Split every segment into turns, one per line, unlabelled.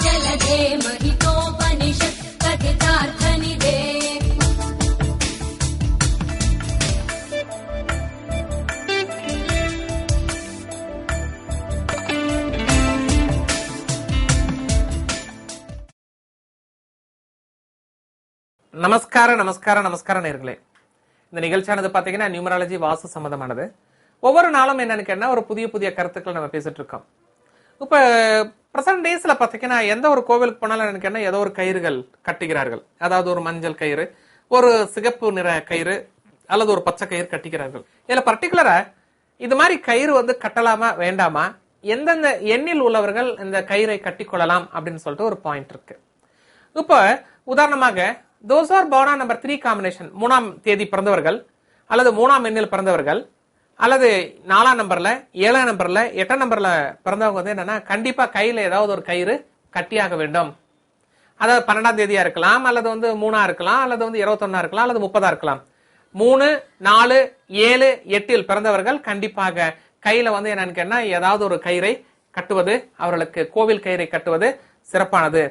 जलधे महितोपनिषत् कथितार्थनिधे।
நமஸ்கார நேயர்களே. இந்த நிகழ்ச்சியானது பாத்தீங்கன்னா நியூமராலஜி வாஸ்து சம்பந்தமானது. ஒவ்வொரு நாளும் என்னன்னு கேட்டா ஒரு புதிய புதிய கருத்துக்கள் நம்ம பேசிட்டு இருக்கோம். இப்ப பிரசன்ட் டேஸ்ல பாத்தீங்கன்னா எந்த ஒரு கோவிலுக்கு போனாலும் என்னன்னு கேட்டா ஏதோ ஒரு கயிறுகள் கட்டுகிறார்கள். அதாவது ஒரு மஞ்சள் கயிறு, ஒரு சிகப்பு நிற கயிறு அல்லது ஒரு பச்சை கயிறு கட்டிக்கிறார்கள். இதுல பர்டிகுலரா இது மாதிரி கயிறு கட்டலாமா வேண்டாமா, எந்தெந்த எண்ணில் உள்ளவர்கள் இந்த கயிறை கட்டிக்கொள்ளலாம் அப்படின்னு சொல்லிட்டு ஒரு பாயிண்ட் இருக்கு. இப்ப உதாரணமாக those are born on number 3 combination, 3ஆம் தேதி பிறந்தவர்கள் அல்லது 3ஆம் எண்ணில் பிறந்தவர்கள் அல்லது 4ஆம் நம்பர்ல 7ஆம் நம்பர்ல 8ஆம் நம்பர்ல பிறந்தவங்க என்னன்னா கண்டிப்பா கையில ஏதாவது ஒரு கயிறு கட்டியாக வேண்டும். அதாவது 12ஆம் தேதியா இருக்கலாம், அல்லது 3ஆ இருக்கலாம், அல்லது 21ஆ இருக்கலாம், அல்லது 30ஆ இருக்கலாம். 3, 4, 7, 8இல் பிறந்தவர்கள் கண்டிப்பாக கையில என்னன்னு கேட்டா ஏதாவது ஒரு கயிறை கட்டுவது, அவர்களுக்கு கோவில் கயிறை கட்டுவது சிறப்பானது.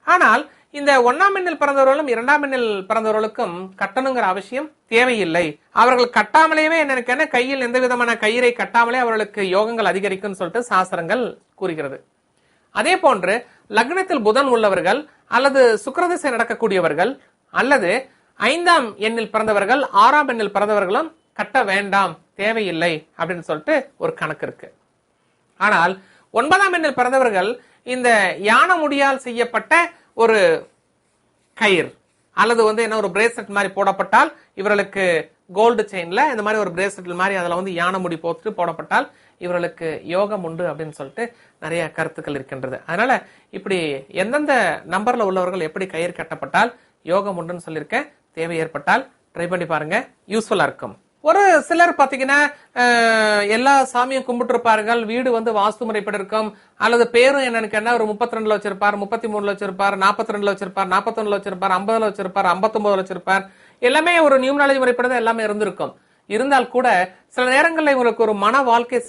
ஆனால் இந்த 1ஆம் எண்ணில் பிறந்தவர்களும் 2ஆம் எண்ணில் பிறந்தவர்களுக்கும் கட்டணுங்கிற அவசியம் தேவையில்லை. அவர்கள் கட்டாமலேயே என்னன்னு கையில் எந்த விதமான கயிறை கட்டாமலே அவர்களுக்கு யோகங்கள் அதிகரிக்கும் சொல்லிட்டு சாஸ்திரங்கள் கூறுகிறது. அதே போன்று லக்னத்தில் புதன் உள்ளவர்கள் அல்லது சுக்கிரதிசை நடக்கக்கூடியவர்கள் அல்லது 5ஆம் எண்ணில் பிறந்தவர்கள் 6ஆம் எண்ணில் பிறந்தவர்களும் கட்ட வேண்டாம், தேவையில்லை அப்படின்னு சொல்லிட்டு ஒரு கணக்கு இருக்கு. ஆனால் 9ஆம் எண்ணில் பிறந்தவர்கள் இந்த யான முடியால் செய்யப்பட்ட ஒரு கயிறு அல்லது என்ன ஒரு பிரேஸ்லெட் மாதிரி போடப்பட்டால், இவர்களுக்கு கோல்டு செயின்ல இந்த மாதிரி ஒரு பிரேஸ்லெட் மாதிரி அதுல யானை முடி போட்டு போடப்பட்டால் இவர்களுக்கு யோகம் உண்டு அப்படின்னு சொல்லிட்டு நிறைய கருத்துக்கள் இருக்கின்றது. அதனால இப்படி எந்தெந்த நம்பர்ல உள்ளவர்கள் எப்படி கயிறு கட்டப்பட்டால் யோகம் உண்டுன்னு சொல்லியிருக்கேன். தேவை ஏற்பட்டால் ட்ரை பண்ணி பாருங்க, யூஸ்ஃபுல்லா இருக்கும். ஒரு சிலர் பாத்தீங்கன்னா எல்லா சாமியும் கும்பிட்டு இருப்பார்கள், வீடு வாஸ்து முறைப்படி இருக்கும், அல்லது பேரும் என்னன்னு கேட்டா ஒரு 32ல வச்சிருப்பார், 33ல வச்சிருப்பார், 42ல வச்சிருப்பார், 41ல வச்சிருப்பார், 50ல வச்சிருப்பார், 59ல வச்சிருப்பார். எல்லாமே ஒரு நியூமராலஜி முறைப்படி தான் எல்லாமே இருந்திருக்கும். இருந்தால் கூட சில நேரங்களில் இவங்களுக்கு ஒரு மன வாழ்க்கை